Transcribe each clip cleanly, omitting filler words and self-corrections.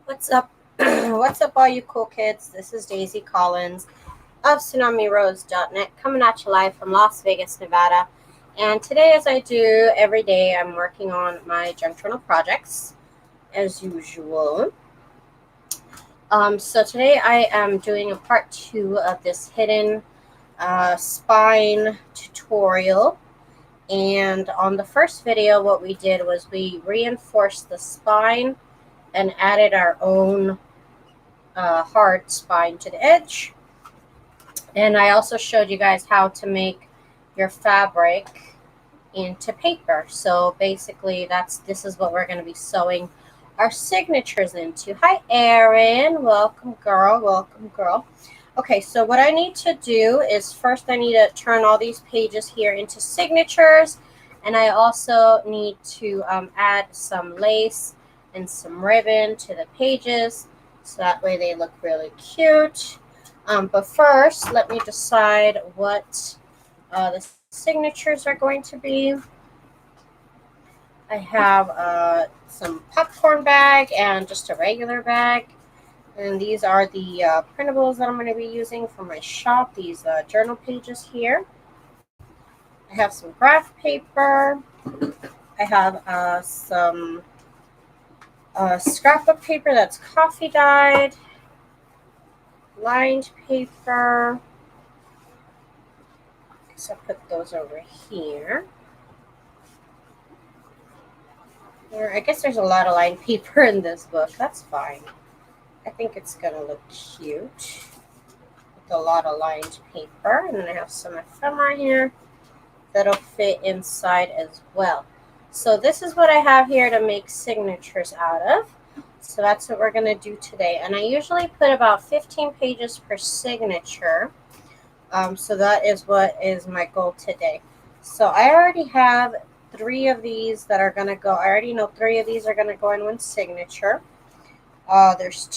What's up? What's up, all you cool kids? This is Daisy Collins of TsunamiRose.net coming at you live from Las Vegas, Nevada. And today, as I do every day, I'm working on my junk journal projects as usual. So today I am doing a part 2 of this hidden spine tutorial. And on the first video, what we did was we reinforced the spine and added our own hard spine to the edge. And I also showed you guys how to make your fabric into paper. So basically this is what we're going to be sewing our signatures into. Hi Erin, welcome girl. Okay, so what I need to do is first I need to turn all these pages here into signatures, and I also need to add some lace and some ribbon to the pages so that way they look really cute. But first, let me decide what the signatures are going to be. I have some popcorn bag and just a regular bag. And these are the printables that I'm going to be using for my shop, these journal pages here. I have some graph paper. I have some scrapbook paper that's coffee dyed, lined paper. So I'll put those over here. I guess there's a lot of lined paper in this book. That's fine. I think it's going to look cute with a lot of lined paper. And then I have some ephemera here that'll fit inside as well. So this is what I have here to make signatures out of. So that's what we're going to do today. And I usually put about 15 pages per signature. So that is what is my goal today. So I already have 3 of these that are going to go. I already know 3 of these are going to go in one signature. There's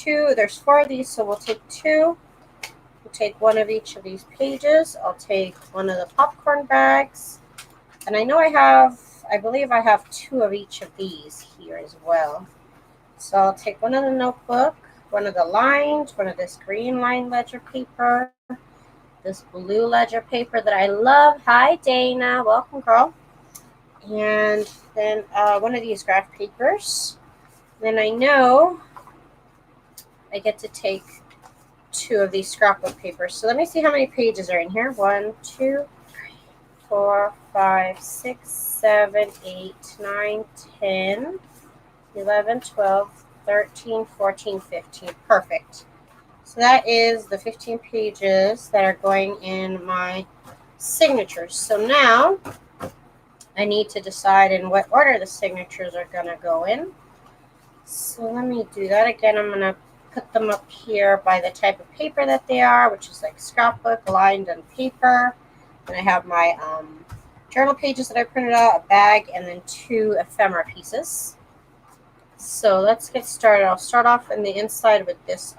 4 of these, so we'll take 2. We'll take 1 of each of these pages. I'll take 1 of the popcorn bags. And I believe I have 2 of each of these here as well. So I'll take 1 of the notebook, 1 of the lined, 1 of this green lined ledger paper, this blue ledger paper that I love. Hi Dana, welcome girl. And then 1 of these graph papers. Then I know I get to take 2 of these scrapbook papers. So let me see how many pages are in here. 1, 2, 3, 4, 5, 6, 7, 8, 9, 10, 11, 12, 13, 14, 15. Perfect. So that is the 15 pages that are going in my signatures. So now I need to decide in what order the signatures are going to go in. So let me do that again. I'm going to put them up here by the type of paper that they are, which is like scrapbook, lined, and paper. And I have my journal pages that I printed out, a bag, and then 2 ephemera pieces. So let's get started. I'll start off in the inside with this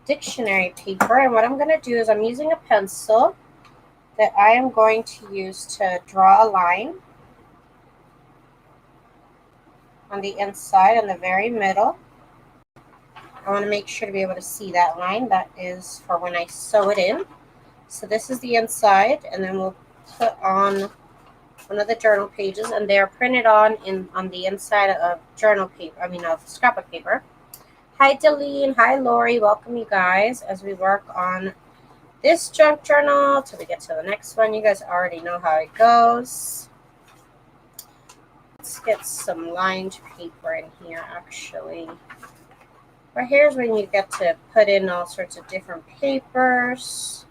dictionary paper. And what I'm going to do is I'm using a pencil that I am going to use to draw a line on the inside in the very middle. I want to make sure to be able to see that line. That is for when I sew it in. So this is the inside, and then we'll put on 1 of the journal pages, and they are printed on the inside of journal paper. Of scrapbook paper. Hi Deline, hi Lori, welcome you guys as we work on this junk journal till we get to the next one. You guys already know how it goes. Let's get some lined paper in here actually. But here's when you get to put in all sorts of different papers.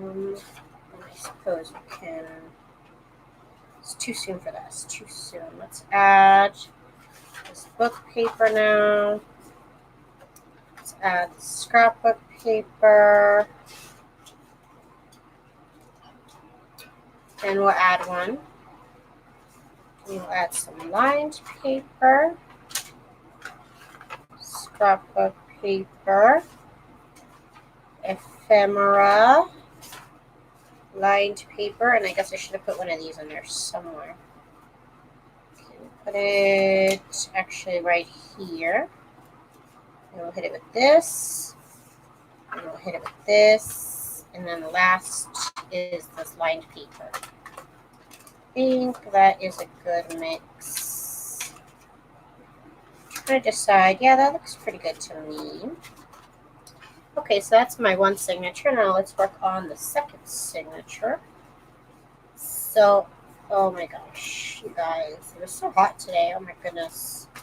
I suppose we can. It's too soon for that. It's too soon. Let's add this book paper now. Let's add the scrapbook paper. Then we'll add 1. We'll add some lined paper, scrapbook paper, ephemera, lined paper, and I guess I should have put 1 of these in there somewhere. Okay, put it actually right here. we'll hit it with this. And we'll hit it with this. And then the last is this lined paper. I think that is a good mix. I'm trying to decide. Yeah, that looks pretty good to me. Okay, so that's my one signature. Now let's work on the second signature. So, oh my gosh, you guys, it was so hot today. Oh my goodness. I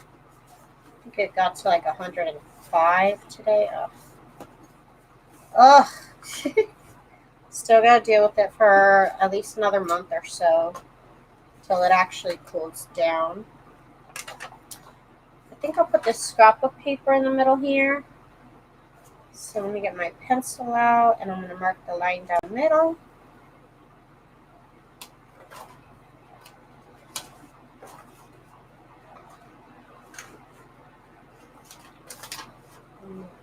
think it got to like 105 today. Ugh. Still gotta deal with it for at least another month or so till it actually cools down. I think I'll put this scrapbook paper in the middle here. So let me get my pencil out and I'm going to mark the line down the middle.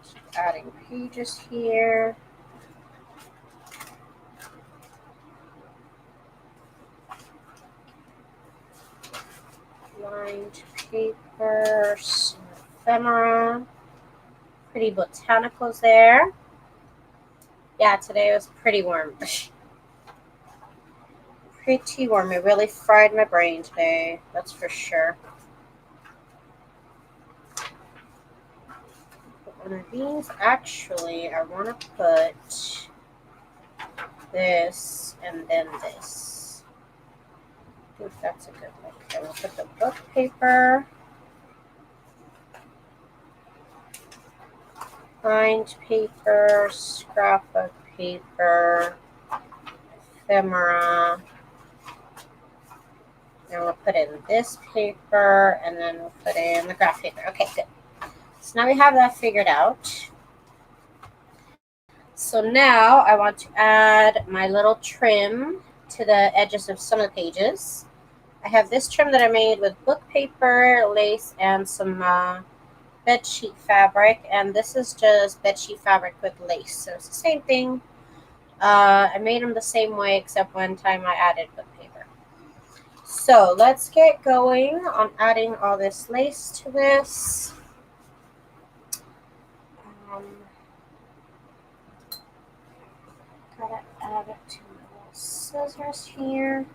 Just adding pages here. Lined paper, some ephemera. Pretty botanicals there. Yeah, today was pretty warm. Pretty warm. It really fried my brain today, that's for sure. Put one of these. Actually, I want to put this and then this. I think that's a good look. Okay, we'll put the book paper. Lined paper, scrapbook paper, ephemera. Then we'll put in this paper, and then we'll put in the graph paper. Okay, good. So now we have that figured out. So now I want to add my little trim to the edges of some of the pages. I have this trim that I made with book paper, lace, and some bedsheet fabric, and this is just bedsheet fabric with lace, so it's the same thing. I made them the same way, except one time I added book paper. So let's get going on adding all this lace to this. Gotta add it to my little scissors here.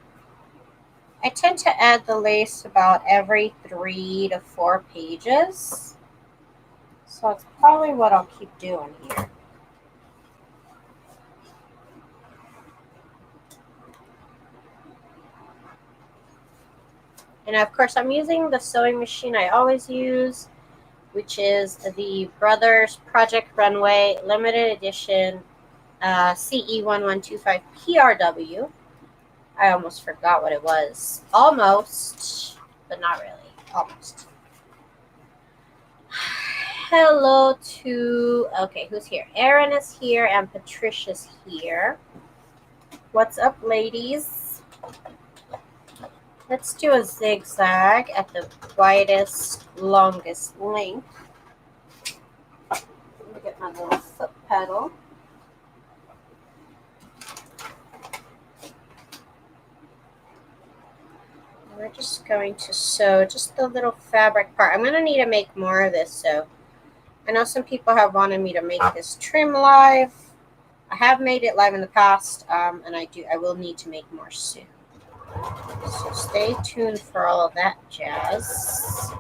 I tend to add the lace about every 3 to 4 pages. So it's probably what I'll keep doing here. And of course, I'm using the sewing machine I always use, which is the Brothers Project Runway Limited Edition CE1125 PRW. I almost forgot what it was. Almost, but not really. Almost. Hello to, okay, who's here? Erin is here and Patricia's here. What's up, ladies? Let's do a zigzag at the widest, longest length. Let me get my little foot pedal. We're just going to sew just the little fabric part. I'm going to need to make more of this, so I know some people have wanted me to make this trim live. I have made it live in the past, and I will need to make more soon. So stay tuned for all of that jazz.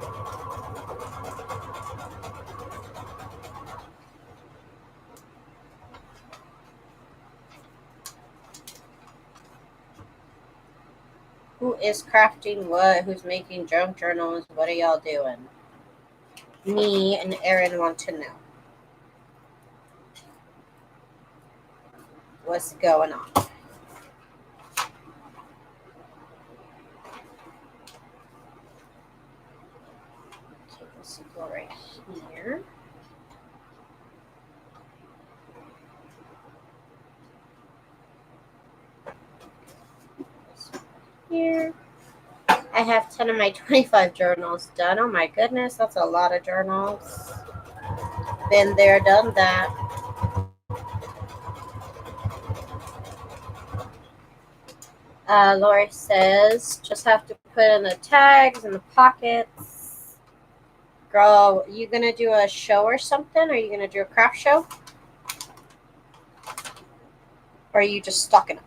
Who is crafting what? Who's making junk journals? What are y'all doing? Me and Erin want to know. What's going on? Okay, this will go right here. Here. I have 10 of my 25 journals done. Oh my goodness, that's a lot of journals. Been there, done that. Lori says, just have to put in the tags and the pockets. Girl, you gonna do a show or something? Are you gonna do a craft show? Or are you just stocking up?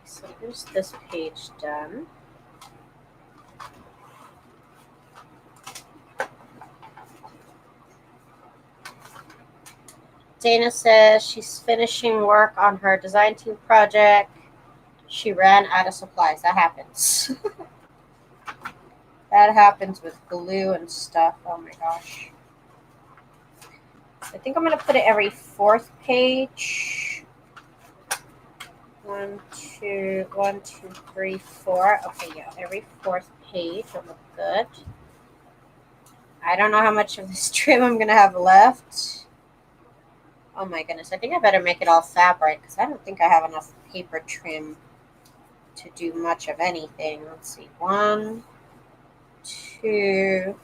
So here's this page done. Dana says she's finishing work on her design team project. She ran out of supplies. That happens. That happens with glue and stuff. Oh my gosh. I think I'm going to put it every fourth page. 1, 2, 1, 2, 3, 4. Okay, yeah, every fourth page will look good. I don't know how much of this trim I'm going to have left. Oh my goodness, I think I better make it all fabric because I don't think I have enough paper trim to do much of anything. Let's see, 1, 2,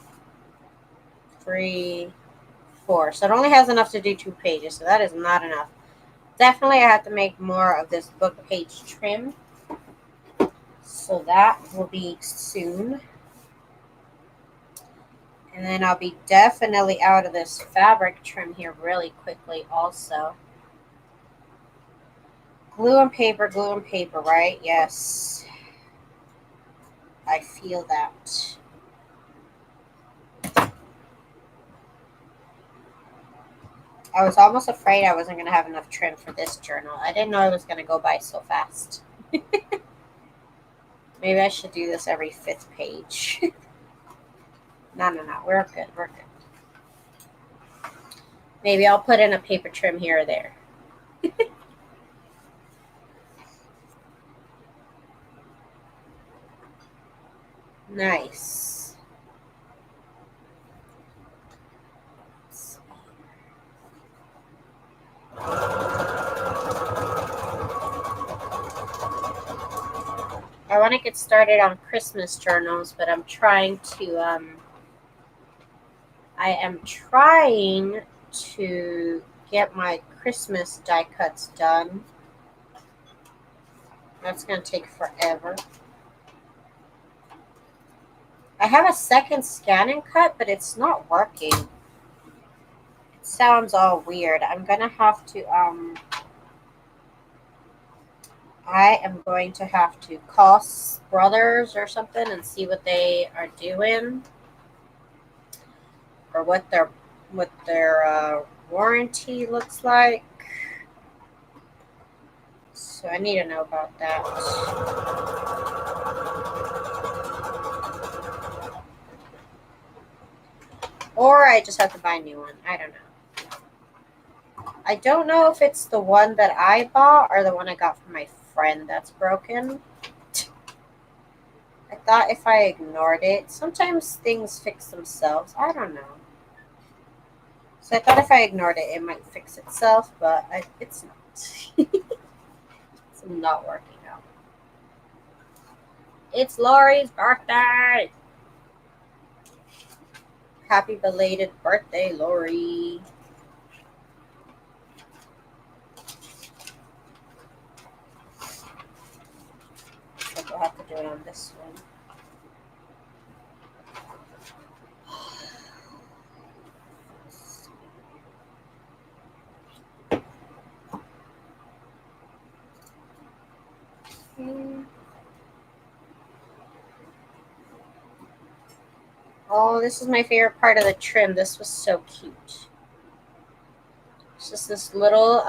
3, 4. So it only has enough to do 2 pages, so that is not enough. Definitely I have to make more of this book page trim. So that will be soon. And then I'll be definitely out of this fabric trim here really quickly also. Glue and paper, right? Yes. I feel that. I was almost afraid I wasn't going to have enough trim for this journal. I didn't know it was going to go by so fast. Maybe I should do this every 5th page. No. We're good. We're good. Maybe I'll put in a paper trim here or there. Nice. I want to get started on Christmas journals, but I'm trying to, I am trying to get my Christmas die cuts done. That's going to take forever. I have a second scan and cut, but it's not working. It sounds all weird. I'm going to have to, I am going to have to call Brothers or something and see what they are doing. Or what their warranty looks like. So I need to know about that. Or I just have to buy a new one. I don't know. I don't know if it's the one that I bought or the one I got from my friend that's broken. I thought if I ignored it, sometimes things fix themselves. I don't know. So I thought if I ignored it, it might fix itself, but it's not. It's not working out. It's Lori's birthday! Happy belated birthday, Lori. I think I'll have to do it on this one. Oh, this is my favorite part of the trim. This was so cute. It's just this little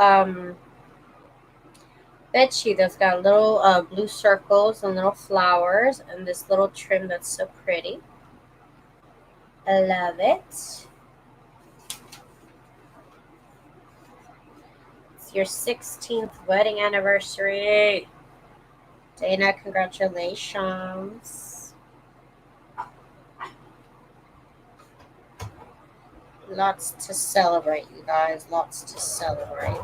bed sheet that's got little blue circles and little flowers and this little trim that's so pretty. I love it. It's your 16th wedding anniversary. Dana, congratulations. Lots to celebrate, you guys. Lots to celebrate.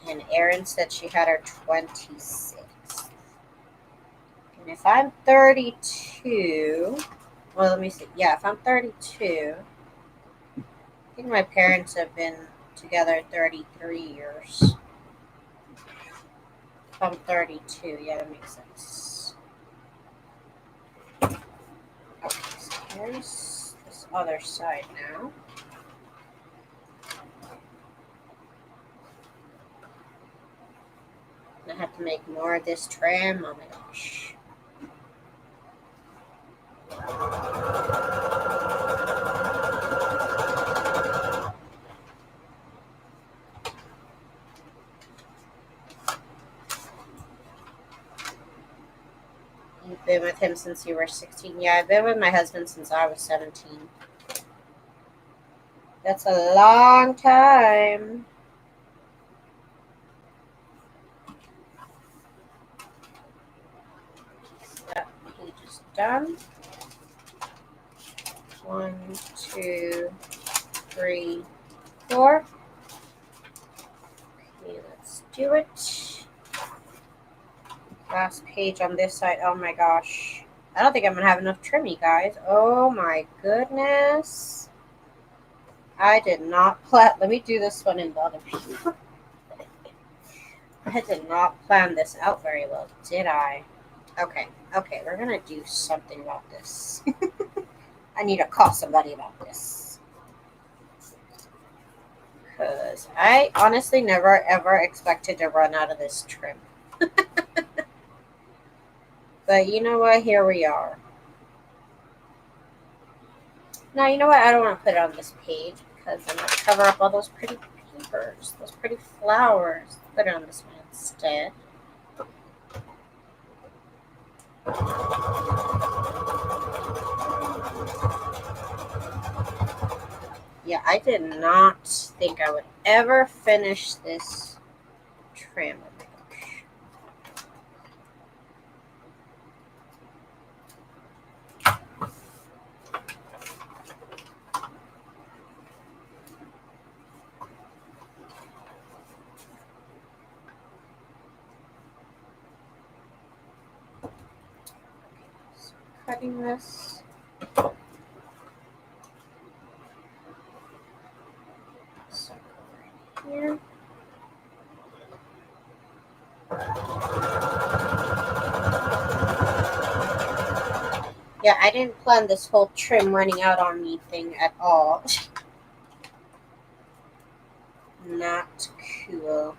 And Erin said she had her 26th. And if I'm 32, well, let me see. Yeah, if I'm 32, I think my parents have been together 33 years. If I'm 32, yeah, that makes sense. Okay, so here's this other side now. I have to make more of this trim. Oh my gosh. You've been with him since you were 16. Yeah, I've been with my husband since I was 17. That's a long time. That page is done. 1, 2, 3, 4. Okay, let's do it. Last page on this side. Oh my gosh. I don't think I'm going to have enough trim, you guys. Oh my goodness. I did not plan. Let me do this one in the other view. I did not plan this out very well, did I? Okay, we're going to do something about this. I need to call somebody about this. Because I honestly never ever expected to run out of this trim. But you know what? Here we are. Now, you know what? I don't want to put it on this page because I'm going to cover up all those pretty papers, those pretty flowers. Put it on this one instead. Yeah, I did not think I would ever finish this trim. Oh my gosh. So cutting this. So right here. Yeah, I didn't plan this whole trim running out on me thing at all. Not cool.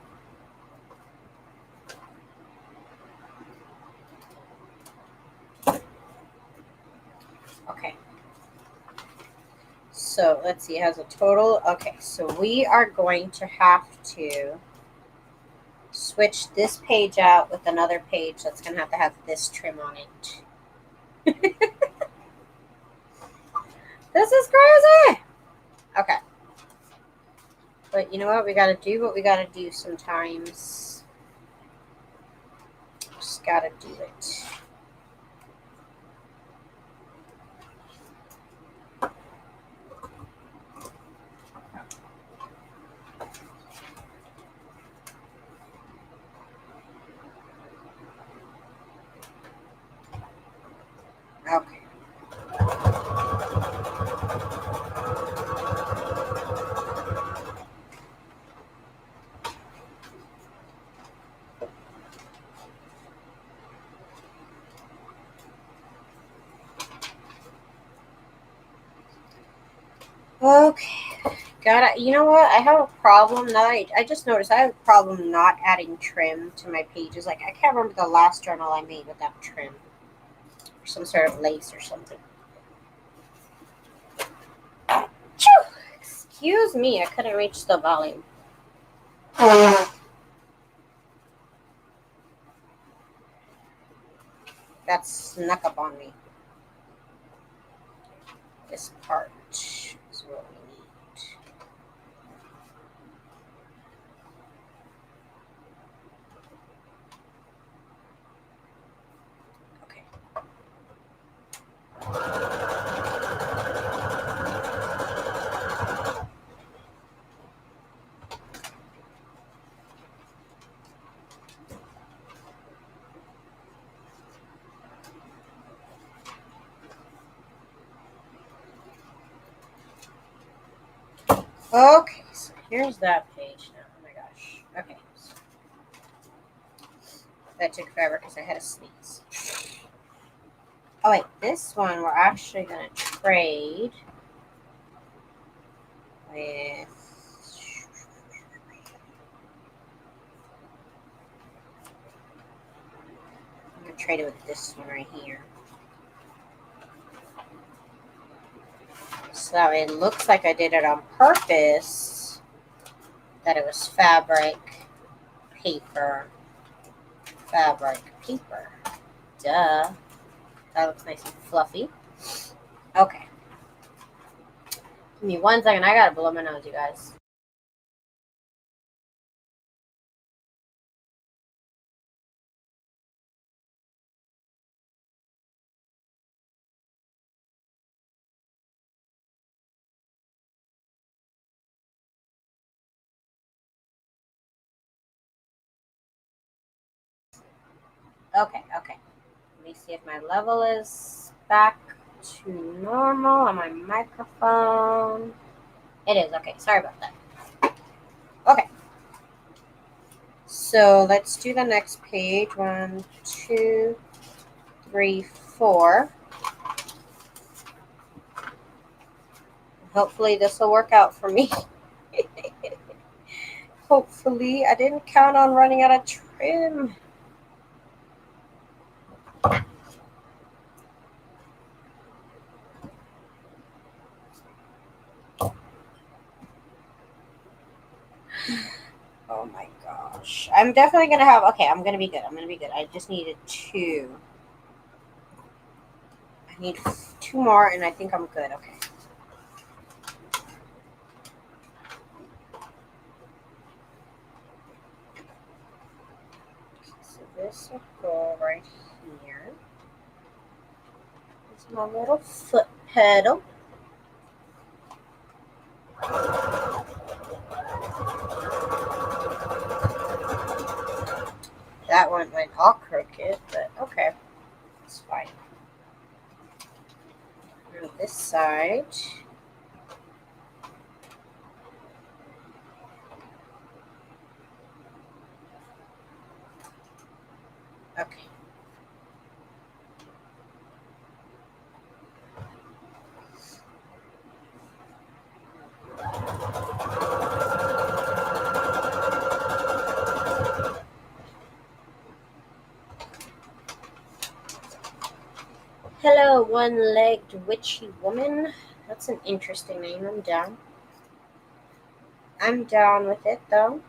Okay. So let's see, it has a total. Okay, so we are going to have to switch this page out with another page that's going to have this trim on it. This is crazy. Okay. But you know what? We got to do what we got to do sometimes. Just got to do it. Okay. Okay. Got it. You know what? I have a problem now. I just noticed I have a problem not adding trim to my pages. Like, I can't remember the last journal I made without trim. Or some sort of lace or something. Phew! Excuse me, I couldn't reach the volume. That snuck up on me. This part is what we need. Okay. Okay, so here's that page now. Oh my gosh. Okay. So that took forever because I had a sneeze. Oh wait, this one we're actually going to trade with... I'm going to trade it with this one right here. So it looks like I did it on purpose, that it was fabric, paper, fabric, paper. Duh. That looks nice and fluffy. Okay. Give me 1 second. I gotta blow my nose, you guys. Okay. Let me see if my level is back to normal on my microphone. It is. Okay. Sorry about that. Okay. So let's do the next page. 1, 2, 3, 4. Hopefully this will work out for me. Hopefully. I didn't count on running out of trim. Oh my gosh. I'm definitely going to have... Okay, I'm going to be good. I just needed 2. I need 2 more, and I think I'm good. Okay. So this will go right here. This is my little foot pedal. That one went all crooked, but okay. It's fine. On this side. Okay. Hello, one-legged witchy woman. That's an interesting name. I'm down. I'm down with it, though.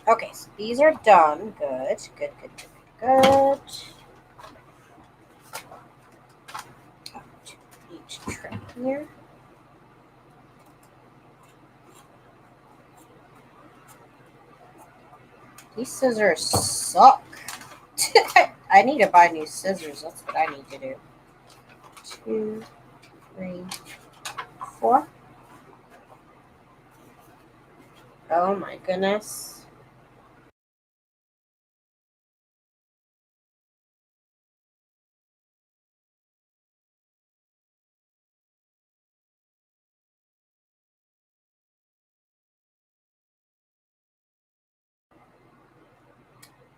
Okay, so these are done. Good. Each trim here. These scissors suck. I need to buy new scissors. That's what I need to do. 2, 3, 4. Oh my goodness.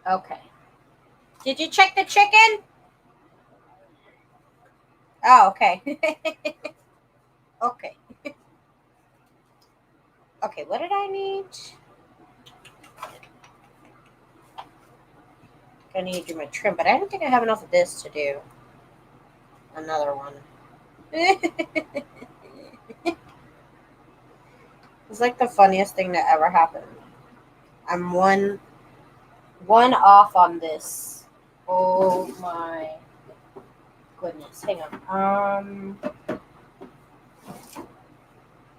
Okay. Did you check the chicken? Oh, okay. Okay. Okay, what did I need? I need to do my trim, but I don't think I have enough of this to do another one. It's like the funniest thing that ever happened. I'm one off on this. Oh my goodness. Hang on.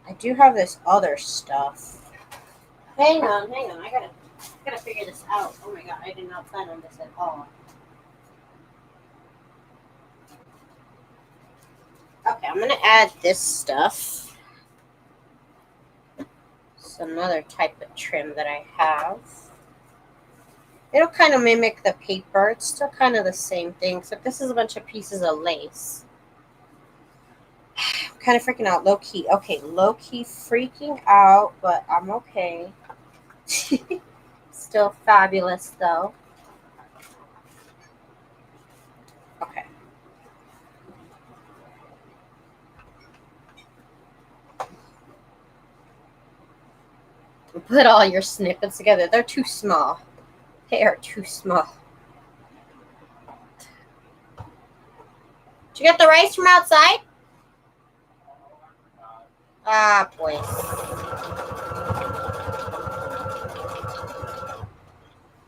I do have this other stuff. Hang on. I gotta figure this out. Oh my god, I did not plan on this at all. Okay, I'm gonna add this stuff. It's another type of trim that I have. It'll kind of mimic the paper. It's still kind of the same thing, except this is a bunch of pieces of lace. I'm kind of freaking out, low key. Okay, low key freaking out, but I'm okay. Still fabulous though. Okay. Put all your snippets together. They're too small. They are too small. Did you get the rice from outside? Ah, boys.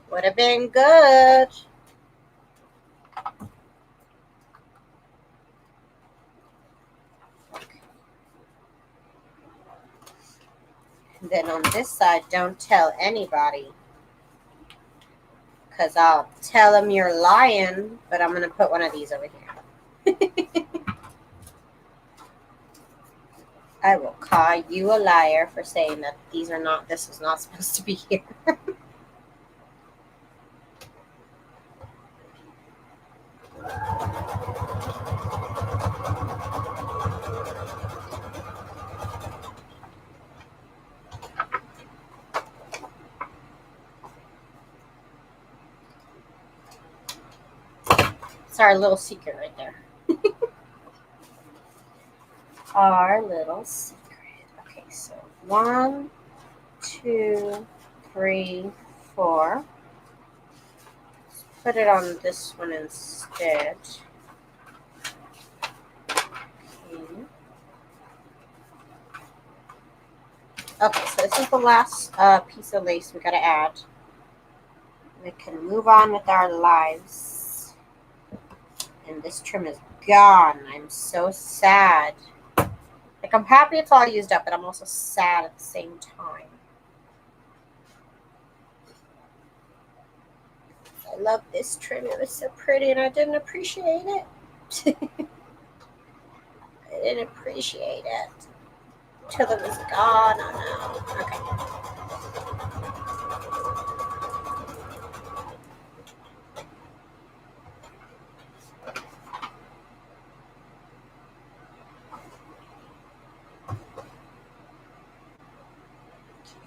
Would have been good. And then on this side, don't tell anybody. Because I'll tell them you're lying, but I'm going to put one of these over here. I will call you a liar for saying that this is not supposed to be here. It's our little secret right there. Our little secret. Okay, so 1, 2, 3, 4. Let's put it on this one instead. Okay, so this is the last piece of lace we gotta add. We can move on with our lives. And this trim is gone. I'm so sad. Like, I'm happy it's all used up, but I'm also sad at the same time. I love this trim. It was so pretty, and I didn't appreciate it. I didn't appreciate it till it was gone. Oh no. Okay.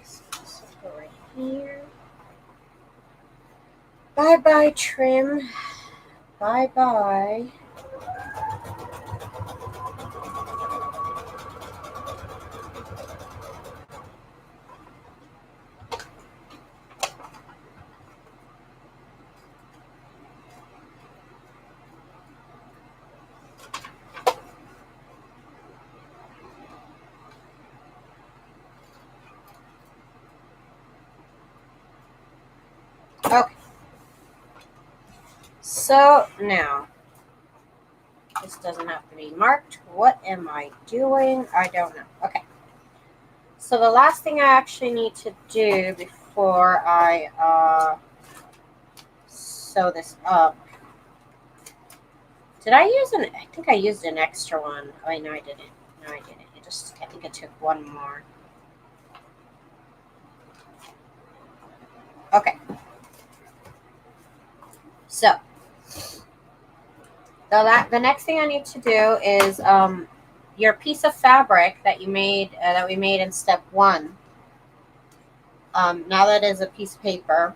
So this will go right here. Bye bye, trim. Bye bye. Okay. So now, this doesn't have to be marked. What am I doing? I don't know. Okay. So the last thing I actually need to do before I sew this up. Did I use I think I used an extra one. Oh, wait, no, I didn't. No, I didn't. I think it took one more. Okay. So, the next thing I need to do is your piece of fabric that you made that we made in step 1. Now that is a piece of paper.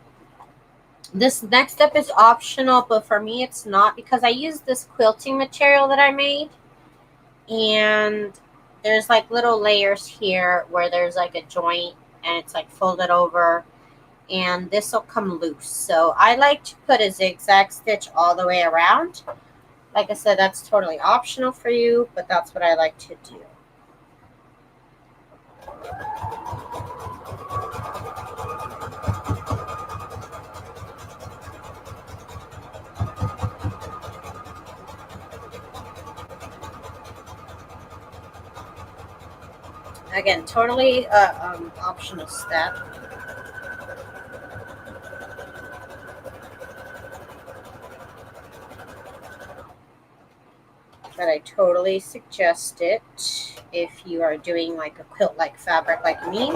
This next step is optional, but for me it's not, because I used this quilting material that I made, and there's like little layers here where there's like a joint and it's like folded over, and this will come loose. So I like to put a zigzag stitch all the way around. Like I said, that's totally optional for you, but that's what I like to do. Again, totally optional step. But I totally suggest it if you are doing like a quilt-like fabric like me.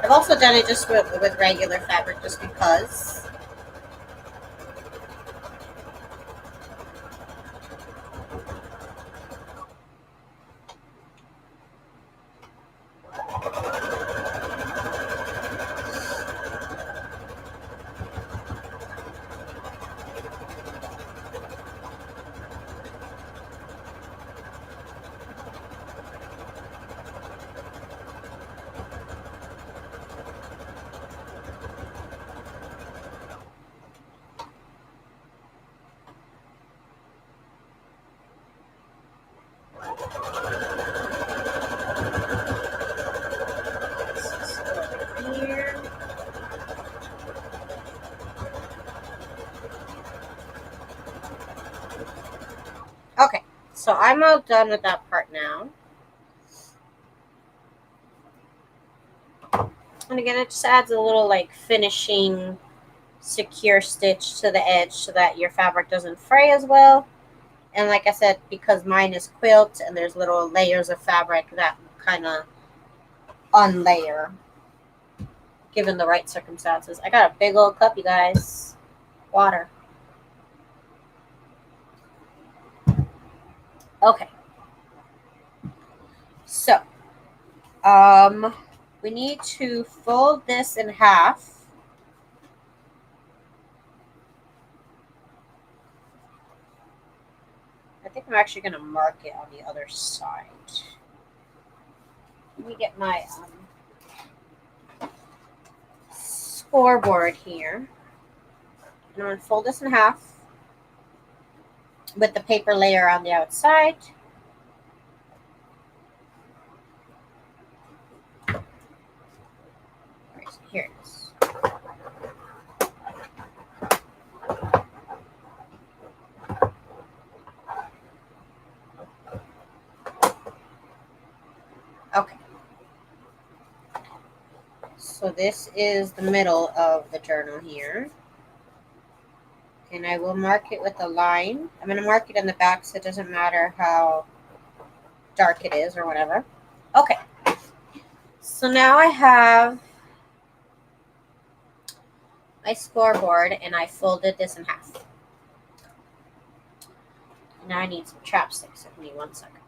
I I've also done it just with regular fabric just because. Here. Okay, so I'm all done with that part now. And again, it just adds a little like finishing secure stitch to the edge so that your fabric doesn't fray as well. And like I said, because mine is quilt and there's little layers of fabric that kind of unlayer given the right circumstances. I got a big old cup, you guys. Water. Okay. So, we need to fold this in half. I think I'm actually going to mark it on the other side. Let me get my scoreboard here. And I'm going to fold this in half with the paper layer on the outside. Right, so here it is. Okay. So this is the middle of the journal here. And I will mark it with a line. I'm going to mark it in the back so it doesn't matter how dark it is or whatever. Okay. So now I have my scoreboard and I folded this in half. Now I need some chapsticks. Give me 1 second.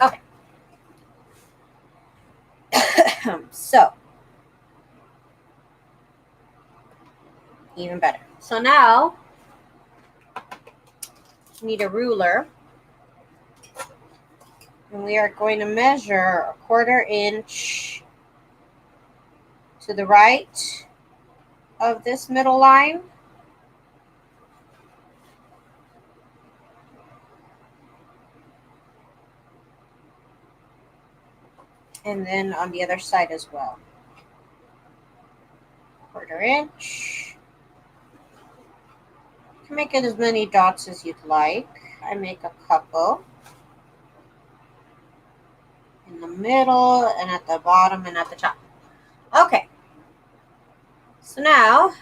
Okay. So, even better. So now, we need a ruler. And we are going to measure a 1/4 inch to the right of this middle line. And then on the other side as well. 1/4 inch. You can make it as many dots as you'd like. I make a couple. In the middle and at the bottom and at the top. Okay. So now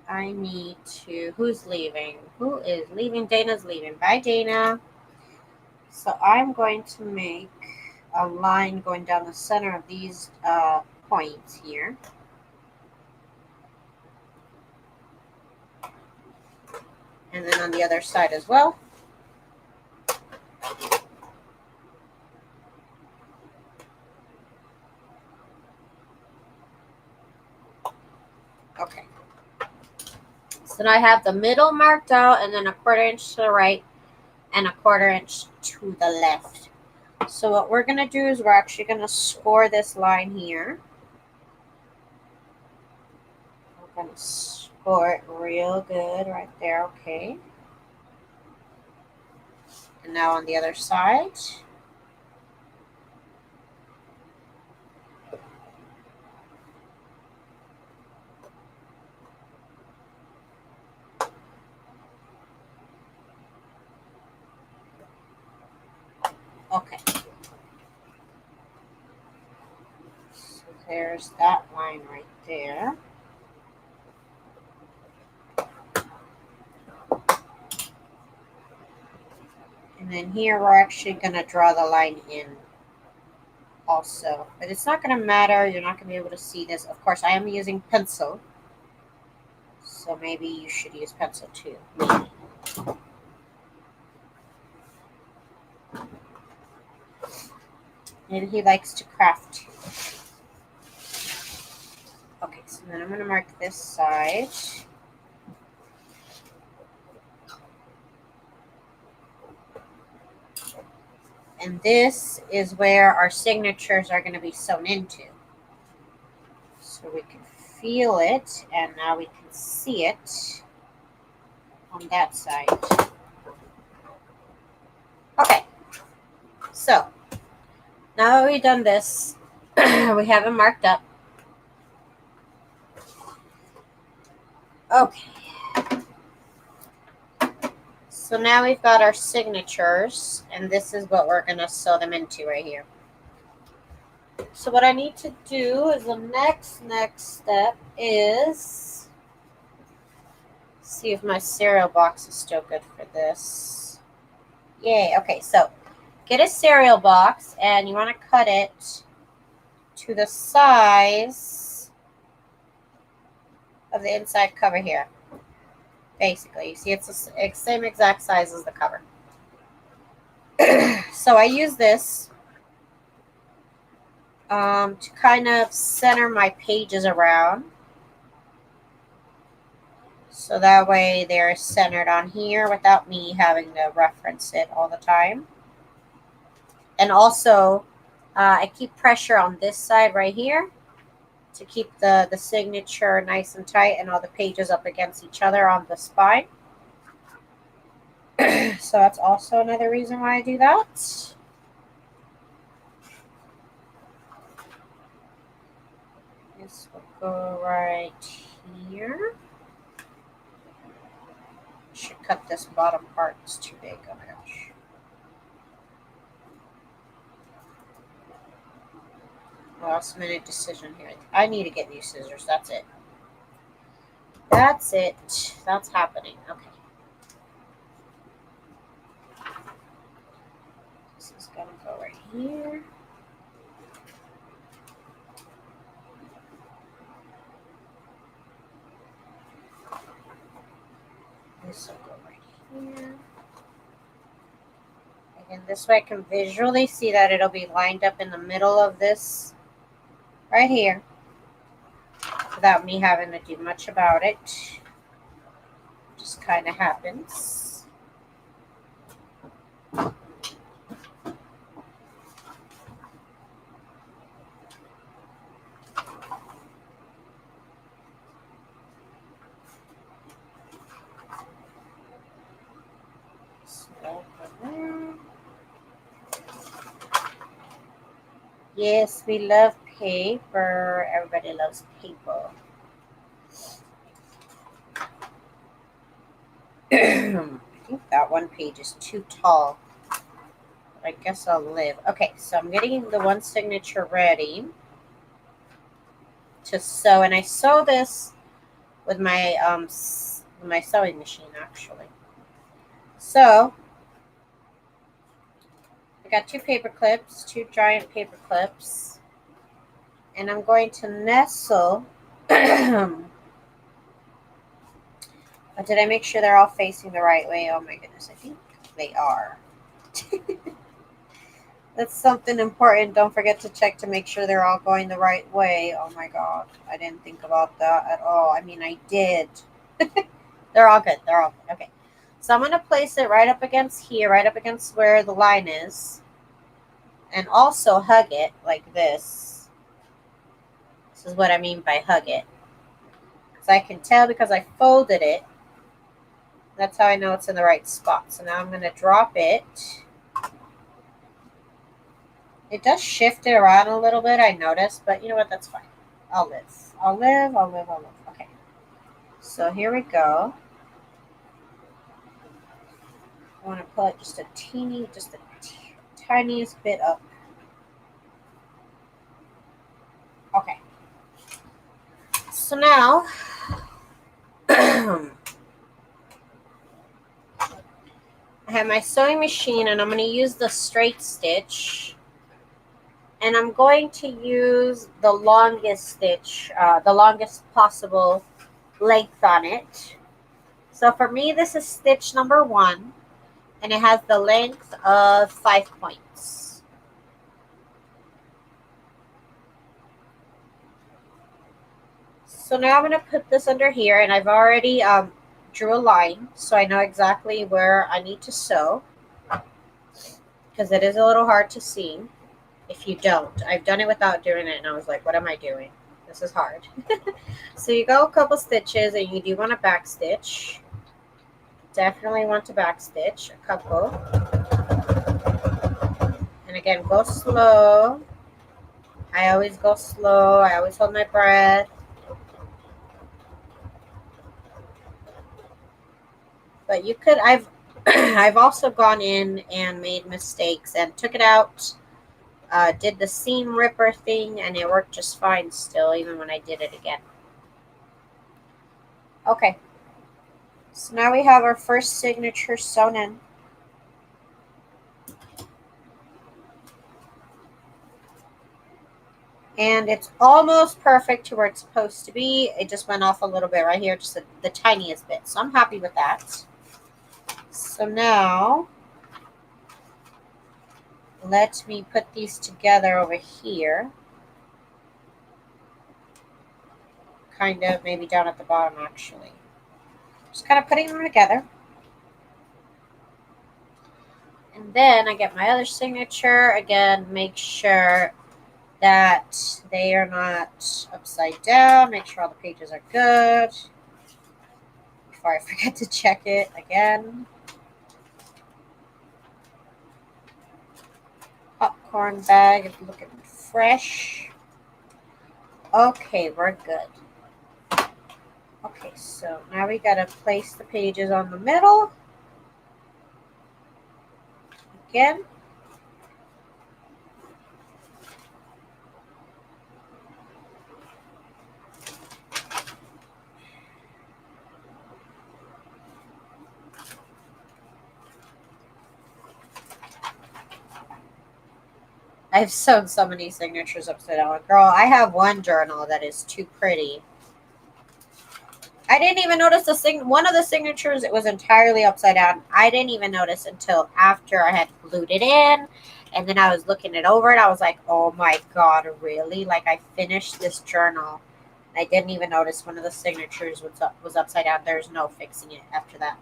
I need to, who's leaving? Who is leaving? Dana's leaving. Bye, Dana. So I'm going to make a line going down the center of these points here. And then on the other side as well. Okay. So now I have the middle marked out and then a 1/4 inch to the right and a 1/4 inch to the left. So what we're going to do is we're actually going to score this line here. We're going to score it real good right there, okay. And now on the other side. Okay. So there's that line right there. And then here we're actually going to draw the line in also. But it's not going to matter. You're not going to be able to see this. Of course, I am using pencil. So maybe you should use pencil too. Maybe. And he likes to craft. Okay, so then I'm going to mark this side. And this is where our signatures are going to be sewn into. So we can feel it, and now we can see it on that side. Okay, so now that we've done this, we have it marked up. Okay. So now we've got our signatures, and this is what we're going to sew them into right here. So what I need to do is the next step is see if my cereal box is still good for this. Yay. Okay, so get a cereal box, and you want to cut it to the size of the inside cover here. Basically, you see it's the same exact size as the cover. So I use this to kind of center my pages around. So that way they're centered on here without me having to reference it all the time. And also, I keep pressure on this side right here to keep the signature nice and tight and all the pages up against each other on the spine. So that's also another reason why I do that. This will go right here. Should cut this bottom part. It's too big. Oh my gosh. Last minute decision here. I need to get new scissors. That's it. That's it. That's happening. Okay. This is going to go right here. This will go right here. Again, this way I can visually see that it'll be lined up in the middle of this right here without me having to do much about it. Just kind of happens. Yes, we love paper. Everybody loves paper. I think that one page is too tall. But I guess I'll live. Okay, so I'm getting the one signature ready to sew. And I sew this with my sewing machine, actually. So I got two paper clips, two giant paper clips, and I'm going to nestle. Did I make sure they're all facing the right way? Oh my goodness, I think they are. That's something important. Don't forget to check to make sure they're all going the right way. Oh my god, I didn't think about that at all. I mean, I did. They're all good. They're all good. Okay. So I'm going to place it right up against here, right up against where the line is. And also hug it like this. This is what I mean by hug it. Because I can tell because I folded it. That's how I know it's in the right spot. So now I'm going to drop it. It does shift it around a little bit, I noticed. But you know what? That's fine. I'll live. I'll live. I'll live. I'll live. Okay. So here we go. I want to put just a tiniest bit up. Okay. So now, I have my sewing machine and I'm going to use the straight stitch. And I'm going to use the longest stitch, the longest possible length on it. So for me, this is stitch number 1, and it has the length of 5 points. So now I'm going to put this under here, and I've already drew a line, so I know exactly where I need to sew, because it is a little hard to see if you don't. I've done it without doing it, and I was like, what am I doing? This is hard. So you go a couple stitches, and you do want to back stitch. Definitely want to back stitch a couple. And again, go slow. I always go slow. I always hold my breath. But you could, I've also gone in and made mistakes and took it out, did the seam ripper thing, and it worked just fine still, even when I did it again. Okay, so now we have our first signature sewn in. And it's almost perfect to where it's supposed to be. It just went off a little bit right here, just the tiniest bit. So I'm happy with that. So now, let me put these together over here. Kind of, maybe down at the bottom actually. Just kind of putting them together. And then I get my other signature. Again, make sure that they are not upside down. Make sure all the pages are good. Before I forget to check it again. Popcorn bag is looking fresh. Okay, we're good. Okay, so now we gotta place the pages on the middle. Again. I've sewn so many signatures upside down. Girl, I have one journal that is too pretty. I didn't even notice one of the signatures, it was entirely upside down. I didn't even notice until after I had glued it in. And then I was looking it over and I was like, oh my God, really? Like I finished this journal. I didn't even notice one of the signatures was upside down. There's no fixing it after that.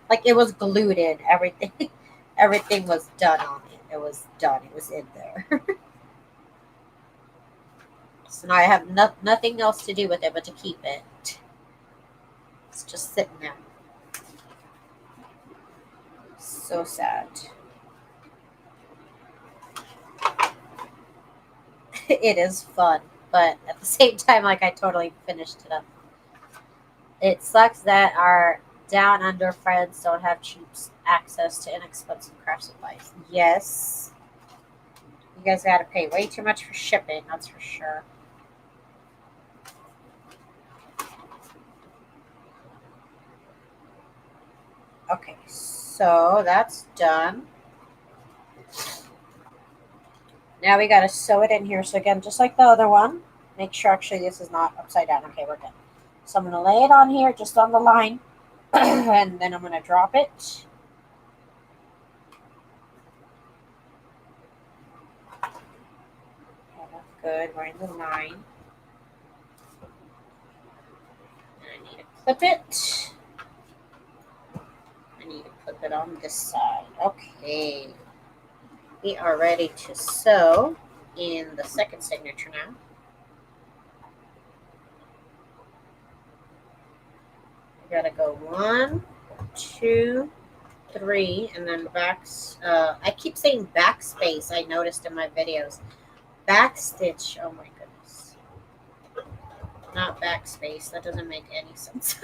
Like it was glued in. Everything was done on it. It was done. It was in there. So now I have nothing else to do with it but to keep it. It's just sitting there. So sad. It is fun, but at the same time, like I totally finished it up. It sucks that our down under friends don't have cheap access to inexpensive craft supplies. Yes. You guys gotta pay way too much for shipping, that's for sure. Okay, so that's done. Now we gotta sew it in here. So again, just like the other one, make sure actually this is not upside down. Okay, we're good. So I'm gonna lay it on here, just on the line, and then I'm gonna drop it. Okay, that's good. We're in the line. And I need to clip it. I need to clip it on this side. Okay. We are ready to sew in the second signature now. We gotta go 1, 2, 3, and then backs. I keep saying backspace. I noticed in my videos. Backstitch. Oh my goodness. Not backspace. That doesn't make any sense.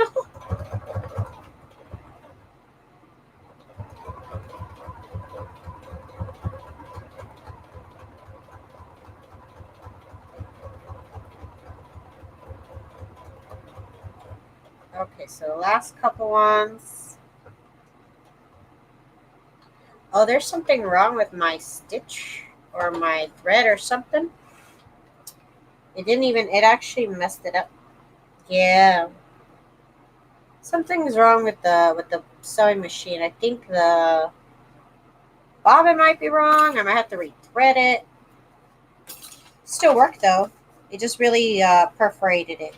Okay, so the last couple ones. Oh, there's something wrong with my stitch or my thread or something. It actually messed it up. Yeah. Something's wrong with the sewing machine. I think the bobbin might be wrong. I might have to re-thread it. Still work though. It just really perforated it.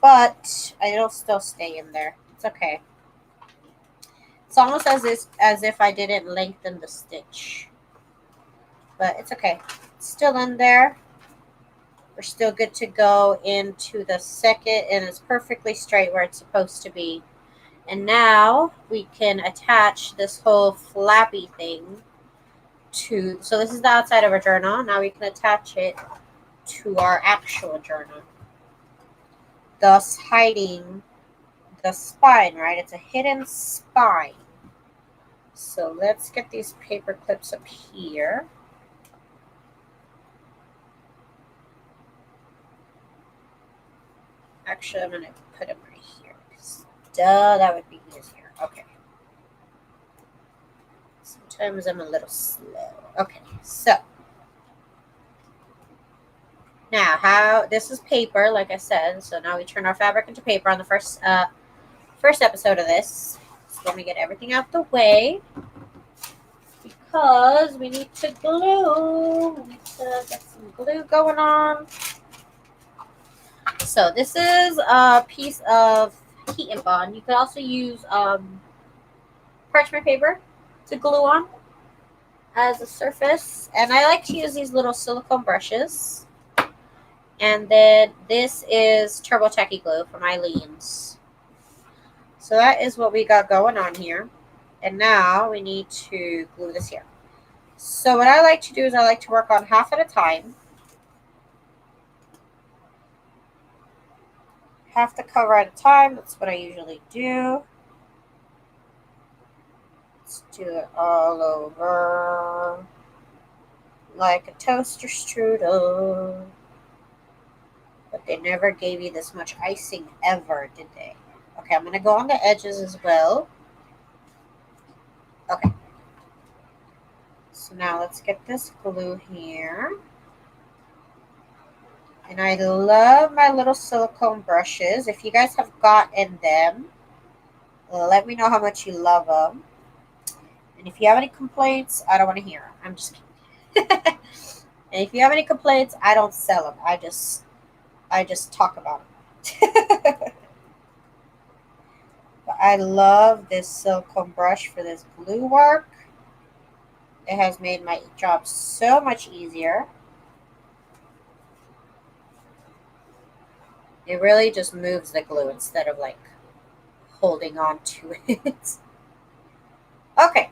But it'll still stay in there. It's okay. It's almost as if I didn't lengthen the stitch. But it's okay. It's still in there. We're still good to go into the second, and it's perfectly straight where it's supposed to be. And now we can attach this whole flappy thing to, so this is the outside of our journal. Now we can attach it to our actual journal, thus hiding the spine, right? It's a hidden spine. So let's get these paper clips up here. Actually, I'm going to put them right here. Duh, that would be easier. Okay. Sometimes I'm a little slow. Okay, so now how this is paper, like I said. So now we turn our fabric into paper on the first episode of this. So let me get everything out the way because we need to glue. We need to get some glue going on. So this is a piece of heat and bond. You could also use parchment paper to glue on as a surface. And I like to use these little silicone brushes. And then this is Turbo Tacky Glue from Eileen's. So that is what we got going on here. And now we need to glue this here. So what I like to do is I like to work on half at a time. Half the cover at a time. That's what I usually do. Let's do it all over. Like a toaster strudel. But they never gave you this much icing ever, did they? Okay, I'm going to go on the edges as well. Okay. So now let's get this glue here. And I love my little silicone brushes. If you guys have gotten them, let me know how much you love them. And if you have any complaints, I don't want to hear them. I'm just kidding. And if you have any complaints, I don't sell them. I just talk about them. But I love this silicone brush for this glue work. It has made my job so much easier. It really just moves the glue instead of like holding on to it. Okay.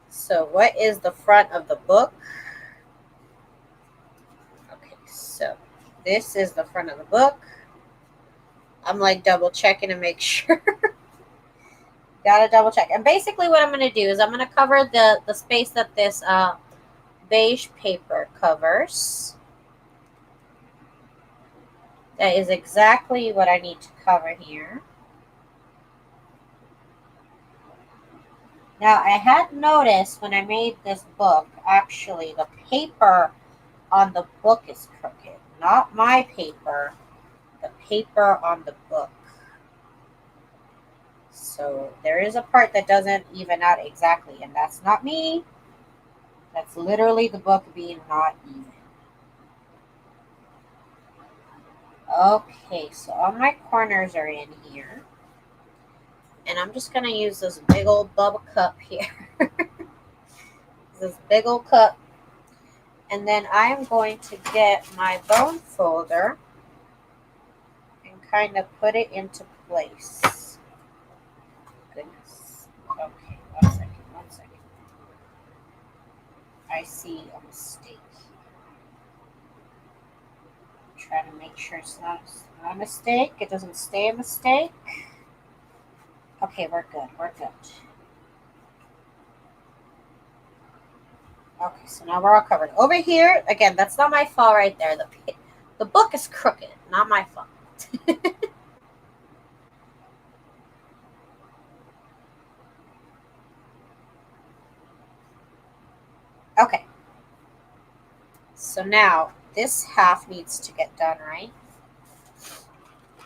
So what is the front of the book? Okay, so this is the front of the book. I'm like double checking to make sure. Gotta double check. And basically what I'm going to do is I'm going to cover the space that this beige paper covers. That is exactly what I need to cover here. Now, I had noticed when I made this book, actually, the paper on the book is crooked. Not my paper, the paper on the book. So there is a part that doesn't even out exactly, and that's not me. That's literally the book being not even. Okay, so all my corners are in here. And I'm just going to use this big old bubble cup here. This big old cup. And then I'm going to get my bone folder and kind of put it into place. Goodness. Okay, one second. I see a mistake. I'm trying to make sure it's not a mistake. It doesn't stay a mistake. Okay, we're good. Okay, so now we're all covered. Over here, again, that's not my fault right there. The book is crooked, not my fault. Okay. So now this half needs to get done, right?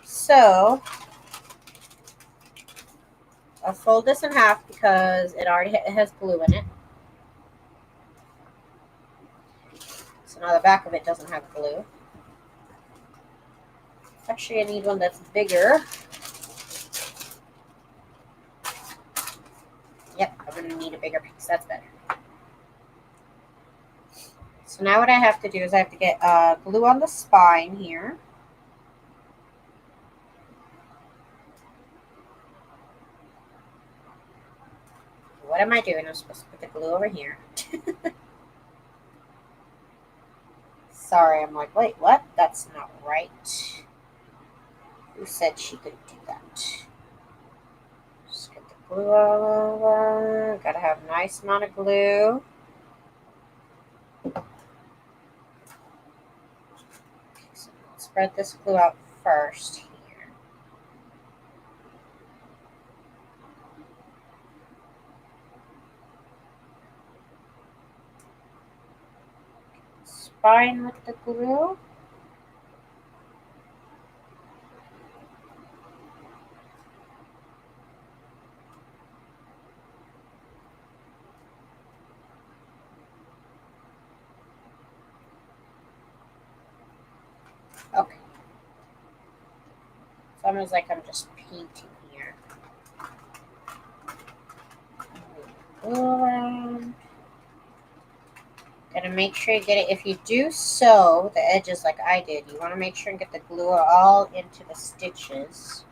So I'll fold this in half because it has glue in it. So now the back of it doesn't have glue. Actually, I need one that's bigger. Yep, I'm going to need a bigger piece. That's better. So now what I have to do is I have to get glue on the spine here. What am I doing? I'm supposed to put the glue over here. Sorry, I'm like, wait, what? That's not right. Who said she could do that? Just get the glue all over. Gotta have a nice amount of glue. Okay, so let's spread this glue out first here. Spine with the glue. Okay. It's almost like I'm just painting here. Glue around. Gotta make sure you get it. If you do sew the edges like I did, you want to make sure and get the glue all into the stitches.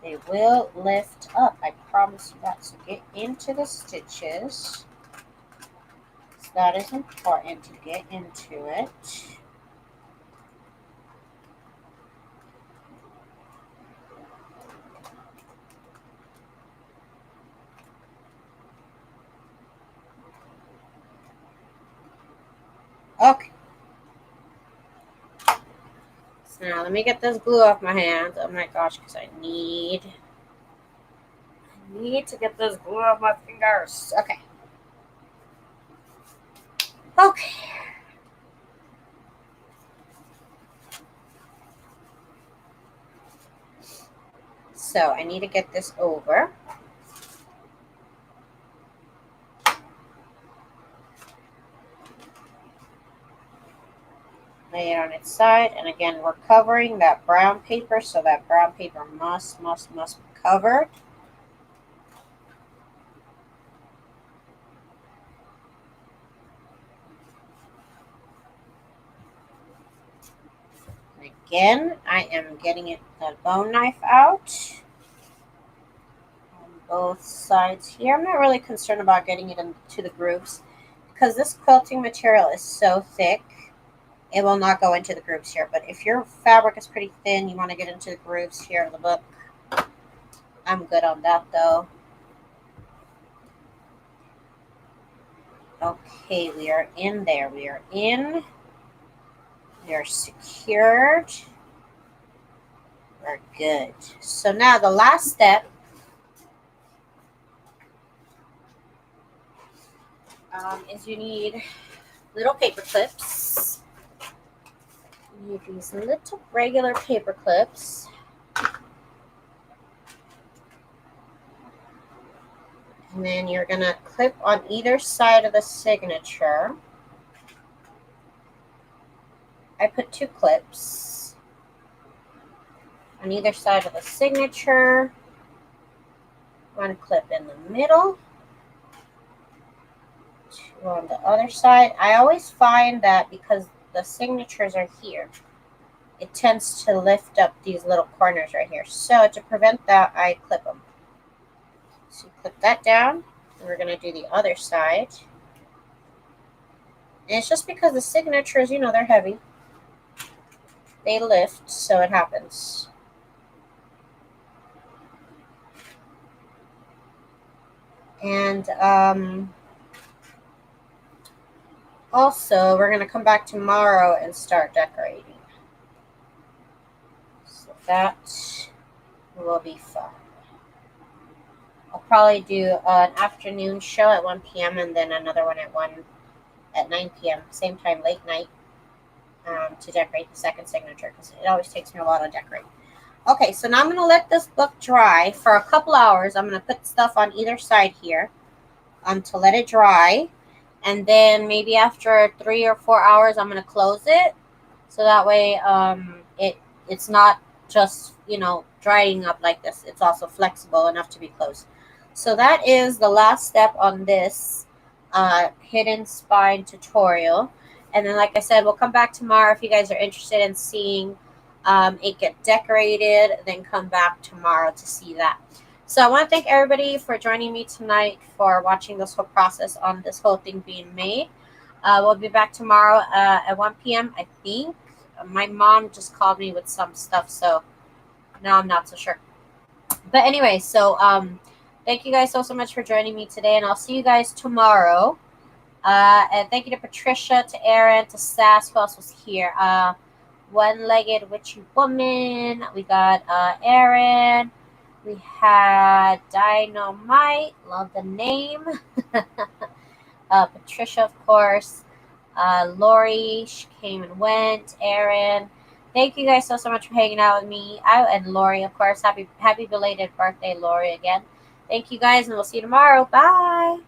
They will lift up. I promise you that. So get into the stitches. So that is important to get into it. Okay. So now let me get this glue off my hands. Oh my gosh, because I need to get this glue off my fingers. Okay. Okay. So I need to get this over. Lay it on its side, and again, we're covering that brown paper, so that brown paper must be covered. And again, I am getting the bone knife out on both sides here. I'm not really concerned about getting it into the grooves because this quilting material is so thick. It will not go into the grooves here, but if your fabric is pretty thin, you want to get into the grooves here in the book. I'm good on that though. Okay, we are in there. We are in. We are secured. We're good. So now the last step is you need little paper clips. You need these little regular paper clips. And then you're going to clip on either side of the signature. I put 2 clips on either side of the signature. 1 clip in the middle. 2 on the other side. I always find that because the signatures are here, it tends to lift up these little corners right here. So to prevent that, I clip them. So clip that down, and we're going to do the other side. And it's just because the signatures, they're heavy. They lift, so it happens. And also, we're going to come back tomorrow and start decorating. So that will be fun. I'll probably do an afternoon show at 1 p.m. and then another one at 9 p.m. Same time, late night, to decorate the second signature because it always takes me a while to decorate. Okay, so now I'm going to let this book dry for a couple hours. I'm going to put stuff on either side here to let it dry. And then maybe after 3 or 4 hours, I'm going to close it. So that way it's not just, drying up like this. It's also flexible enough to be closed. So that is the last step on this hidden spine tutorial. And then, like I said, we'll come back tomorrow if you guys are interested in seeing it get decorated. Then come back tomorrow to see that. So I want to thank everybody for joining me tonight for watching this whole process on this whole thing being made. We'll be back tomorrow at 1 p.m. I think. My mom just called me with some stuff, so now I'm not so sure. But anyway, so thank you guys so much for joining me today, and I'll see you guys tomorrow. And thank you to Patricia, to Aaron, to Sass. Who else was here? One-Legged Witchy Woman. We got Aaron. We had Dynamite. Love the name. Patricia, of course. Lori, she came and went. Aaron. Thank you guys so much for hanging out with me. And Lori, of course. Happy belated birthday, Lori, again. Thank you guys, and we'll see you tomorrow. Bye.